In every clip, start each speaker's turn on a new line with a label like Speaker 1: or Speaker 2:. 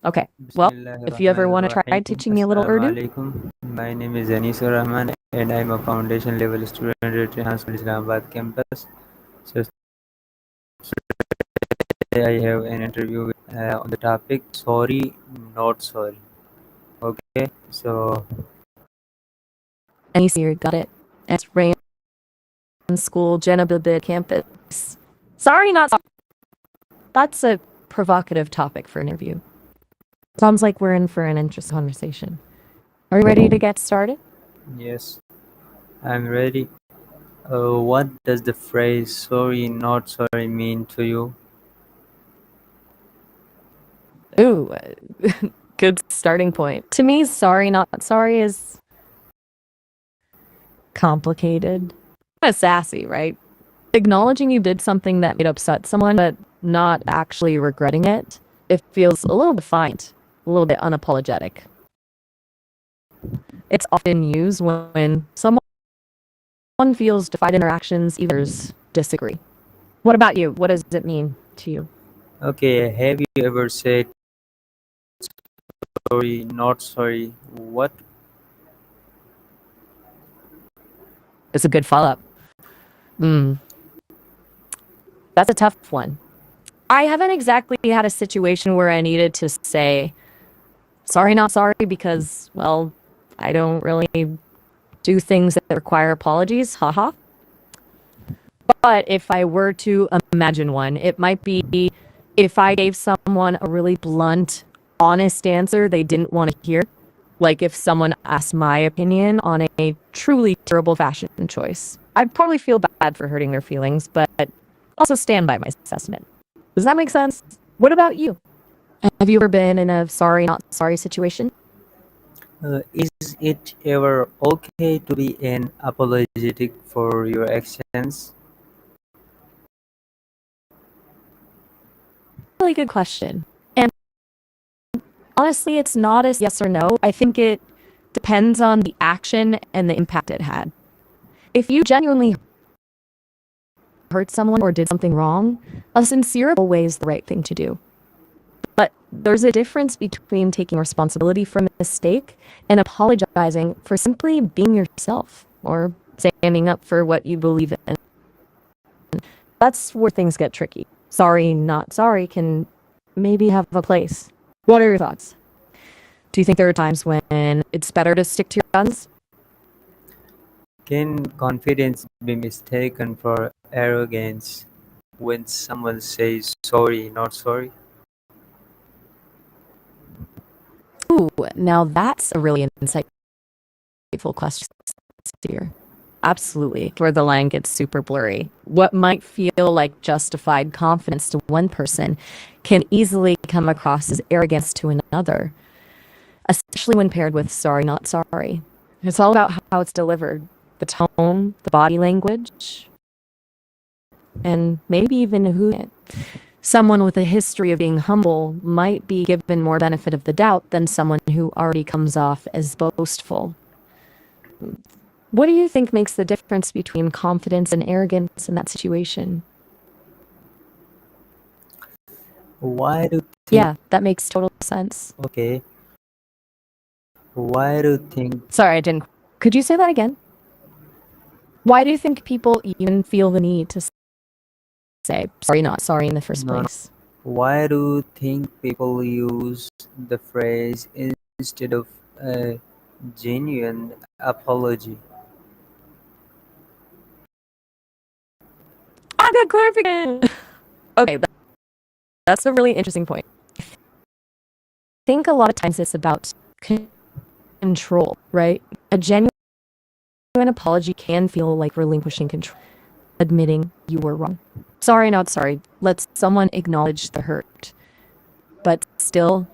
Speaker 1: Okay, well, if you ever want to try
Speaker 2: Bismillahirrahmanirrahim.
Speaker 1: teaching me a little
Speaker 2: Assalamu
Speaker 1: Urdu.
Speaker 2: alaikum. My name is Anisur Rahman and I'm a foundation level student at Hospital Islamabad campus. So today I have an interview on the topic sorry, not sorry. Okay, so
Speaker 1: And you got it. It's rain school, Jenababid campus. Sorry, not sorry. That's a provocative topic for an interview. Sounds like we're in for an interesting conversation. Are you ready to get started?
Speaker 2: yes, I'm ready. What does the phrase sorry, not sorry mean to you?
Speaker 1: Ooh, good starting point. To me, sorry, not sorry is complicated. Kind of sassy, right? Acknowledging you did something that might upset someone, but not actually regretting it. It feels a little defiant, a little bit unapologetic. It's often used when someone feels defied in their actions, others disagree. What about you? What does it mean to you?
Speaker 2: Okay, have you ever said sorry, not sorry? What?
Speaker 1: It's a good follow up. That's a tough one. I haven't exactly had a situation where I needed to say, sorry, not sorry, because, well, I don't really do things that require apologies. Haha. But if I were to imagine one, it might be if I gave someone a really blunt, honest answer they didn't want to hear. Like if someone asked my opinion on a truly terrible fashion choice. I'd probably feel bad for hurting their feelings, but also stand by my assessment. Does that make sense? What about you? Have you ever been in a sorry, not sorry situation?
Speaker 2: Is it ever okay to be an apologetic for your actions?
Speaker 1: Really good question. And honestly, it's not a yes or no. I think it depends on the action and the impact it had. If you genuinely hurt someone or did something wrong, a sincere way is the right thing to do. But there's a difference between taking responsibility for a mistake and apologizing for simply being yourself or standing up for what you believe in. That's where things get tricky. Sorry, not sorry can maybe have a place. What are your thoughts? Do you think there are times when it's better to stick to your guns?
Speaker 2: Can confidence be mistaken for arrogance when someone says sorry, not sorry?
Speaker 1: Ooh, now that's a really insightful question here. Absolutely, where the line gets super blurry. What might feel like justified confidence to one person can easily come across as arrogance to another, especially when paired with sorry, not sorry. It's all about how it's delivered, the tone, the body language, and maybe even who it. Someone with a history of being humble might be given more benefit of the doubt than someone who already comes off as boastful. What do you think makes the difference between confidence and arrogance in that situation?
Speaker 2: Why do you think
Speaker 1: Yeah, that makes total sense.
Speaker 2: okay? Why do you think
Speaker 1: Sorry, I didn't. Could you say that again? Why do you think people even feel the need to say sorry, not sorry in the first
Speaker 2: no, no,
Speaker 1: place?
Speaker 2: why do you think people use the phrase instead of a genuine apology?
Speaker 1: I got clarification. Okay, that's a really interesting point. I think a lot of times it's about control, right? A genuine apology can feel like relinquishing control, admitting you were wrong. Sorry, not sorry. Let someone acknowledge the hurt, but still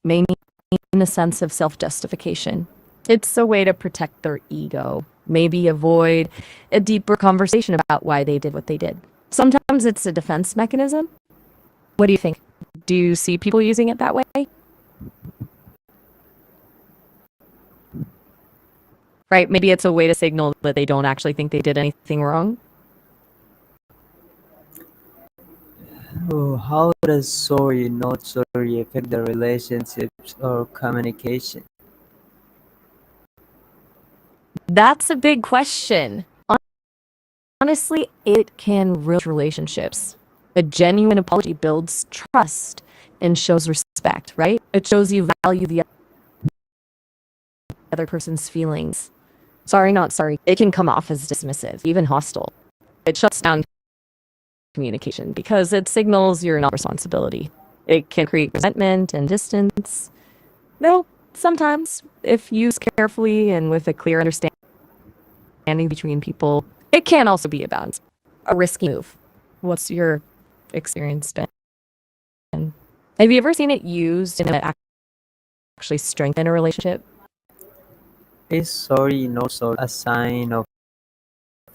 Speaker 1: may need a sense of self justification. It's a way to protect their ego, maybe avoid a deeper conversation about why they did what they did. Sometimes it's a defense mechanism. What do you think? Do you see people using it that way? Right? Maybe it's a way to signal that they don't actually think they did anything wrong.
Speaker 2: Oh, how does sorry, not sorry affect the relationships or communication?
Speaker 1: That's a big question. Honestly, it can ruin relationships. A genuine apology builds trust and shows respect, right? It shows you value the other person's feelings. Sorry, not sorry. It can come off as dismissive, even hostile. It shuts down communication because it signals you're not responsibility. It can create resentment and distance. Though sometimes, if used carefully and with a clear understanding between people, it can also be about a risky move. What's your experience been? Have you ever seen it used and it actually strengthen a relationship?
Speaker 2: Is sorry, not sorry a sign of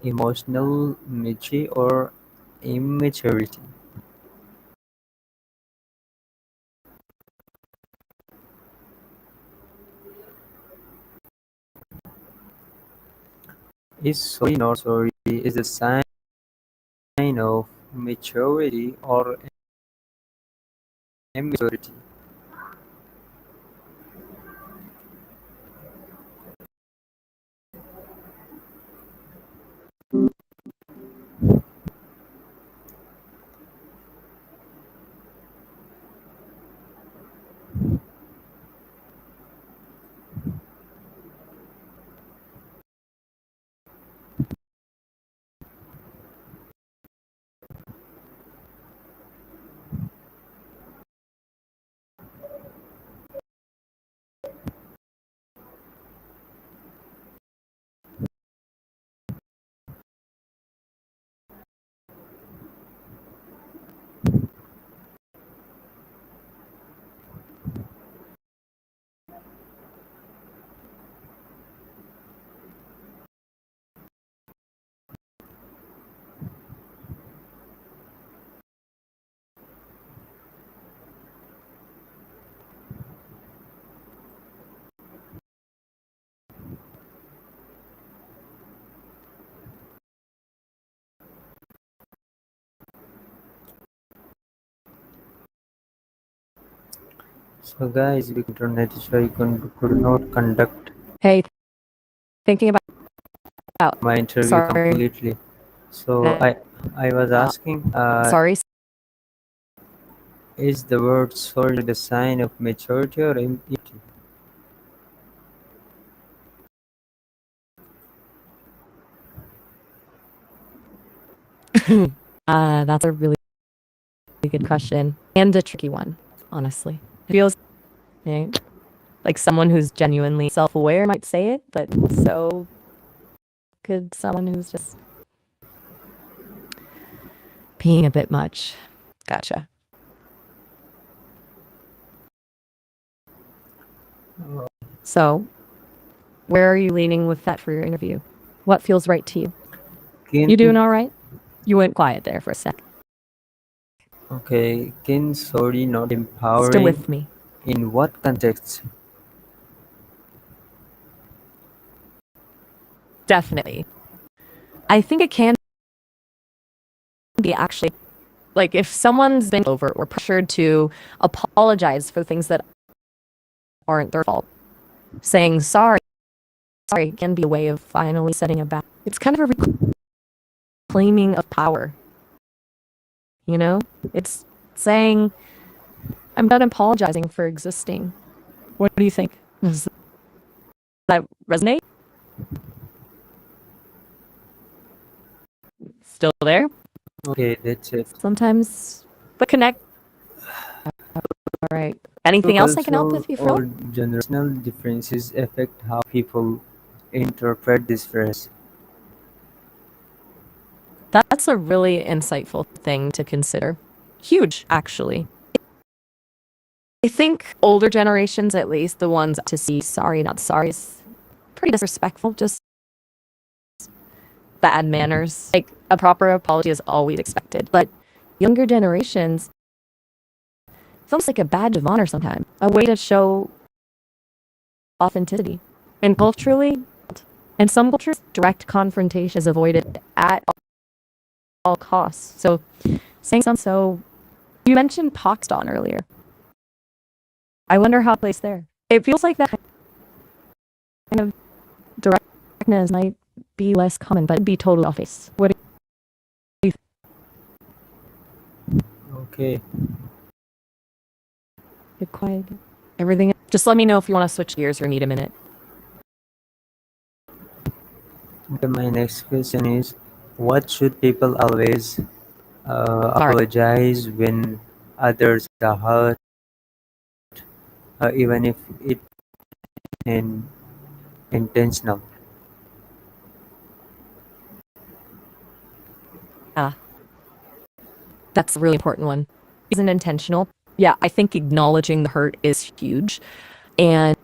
Speaker 2: emotional maturity or immaturity? Is sorry, not sorry is a sign of maturity or immaturity? So, guys, because internet issue, could not conduct
Speaker 1: Hey, thinking about
Speaker 2: my interview
Speaker 1: sorry,
Speaker 2: completely. So,
Speaker 1: uh,
Speaker 2: I was asking,
Speaker 1: sorry.
Speaker 2: is the word sorry the sign of maturity or immaturity?
Speaker 1: That's a really good question and a tricky one, honestly. It feels eh, like someone who's genuinely self-aware might say it, but so could someone who's just being a bit much. Gotcha. So, where are you leaning with that for your interview? What feels right to you?
Speaker 2: Can
Speaker 1: You doing all right? You went quiet there for a sec.
Speaker 2: Okay, can sorry not
Speaker 1: Still
Speaker 2: empowering?
Speaker 1: with me?
Speaker 2: In what context?
Speaker 1: Definitely. I think it can be actually like if someone's been over or pressured to apologize for things that aren't their fault. Saying sorry can be a way of finally setting a boundary. It's kind of a reclaiming of power, you know? It's saying, I'm done apologizing for existing. What do you think? Does that resonate? Still there?
Speaker 2: Okay, that's it.
Speaker 1: Sometimes, but connect. All right.
Speaker 2: So
Speaker 1: Anything else I can help
Speaker 2: cultural
Speaker 1: with you, Phil?
Speaker 2: or generational differences affect how people interpret this phrase.
Speaker 1: That's a really insightful thing to consider. Huge, actually. I think older generations, at least, the ones to see sorry, not sorry, is pretty disrespectful, just bad manners. Like a proper apology is always expected. But younger generations, it's almost like a badge of honor sometimes, a way to show authenticity. And culturally, in some cultures, direct confrontation is avoided at all costs. So saying something so You mentioned Pakistan earlier. I wonder how it plays there. It feels like that kind of directness might be less common, but it'd be totally off base. What do you
Speaker 2: Okay.
Speaker 1: get quiet? Everything. Just let me know if you want to switch gears or need a minute.
Speaker 2: Okay, my next question is, what should people always
Speaker 1: Sorry.
Speaker 2: apologize when others are hurt, even if it in intentional?
Speaker 1: Ah, that's a really important one. Isn't intentional. Yeah, I think acknowledging the hurt is huge, and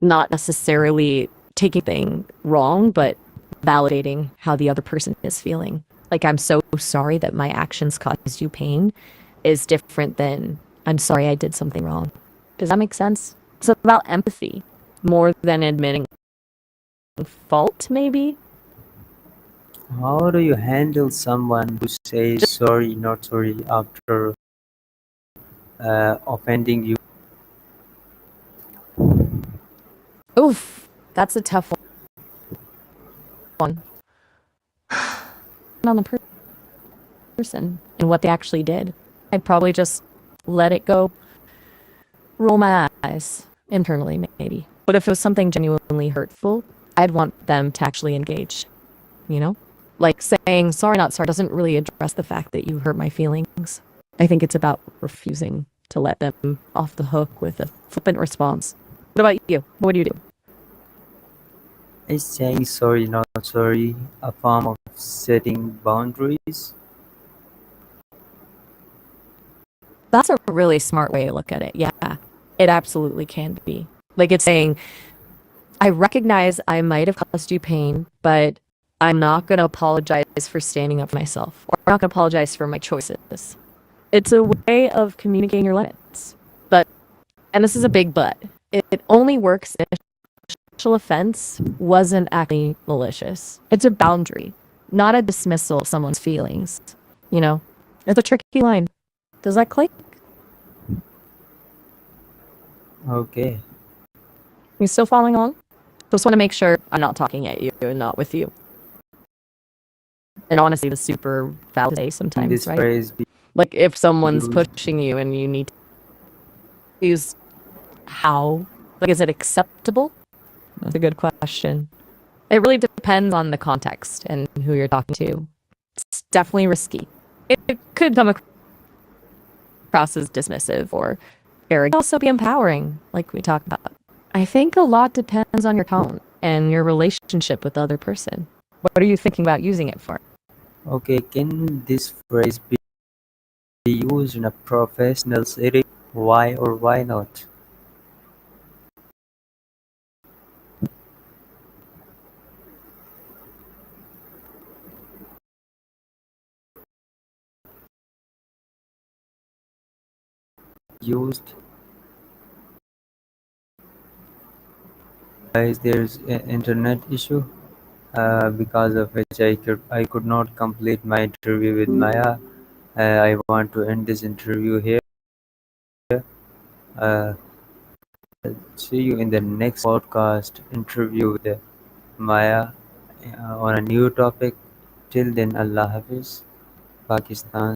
Speaker 1: not necessarily taking thing wrong, but validating how the other person is feeling. Like, I'm so sorry that my actions caused you pain is different than I'm sorry I did something wrong. Does that make sense? It's about empathy more than admitting fault, maybe.
Speaker 2: How do you handle someone who says sorry, not sorry after offending you?
Speaker 1: Oof, that's a tough one. On the person and what they actually did. I'd probably just let it go, roll my eyes internally, maybe. But if it was something genuinely hurtful, I'd want them to actually engage, you know? Like saying sorry, not sorry doesn't really address the fact that you hurt my feelings. I think it's about refusing to let them off the hook with a flippant response. What about you? What would you do?
Speaker 2: Is saying sorry, not sorry, a form of setting boundaries?
Speaker 1: That's a really smart way to look at it. Yeah, it absolutely can be. Like it's saying, I recognize I might have caused you pain, but I'm not going to apologize for standing up for myself, or I'm not going to apologize for my choices. It's a way of communicating your limits. But, and this is a big but, it only works if the initial offense wasn't actually malicious. It's a boundary, not a dismissal of someone's feelings. You know, it's a tricky line. Does that click?
Speaker 2: Okay.
Speaker 1: You still following along? Just want to make sure I'm not talking at you and not with you. And honestly, the super valid day
Speaker 2: Can
Speaker 1: sometimes,
Speaker 2: this
Speaker 1: right?
Speaker 2: phrase be
Speaker 1: Like if someone's
Speaker 2: used?
Speaker 1: pushing you and you need to use how, like, is it acceptable? That's a good question. It really depends on the context and who you're talking to. It's definitely risky. It could come across as dismissive or arrogant. It could also be empowering, like we talked about. I think a lot depends on your tone and your relationship with the other person. What are you thinking about using it for?
Speaker 2: Okay, can this phrase be used in a professional setting? Why or why not? Used, guys, there's an internet issue because of which I could not complete my interview with Maya. I want to end this interview here. Uh, See you in the next podcast interview with Maya on a new topic. Till then, Allah Hafiz, Pakistan.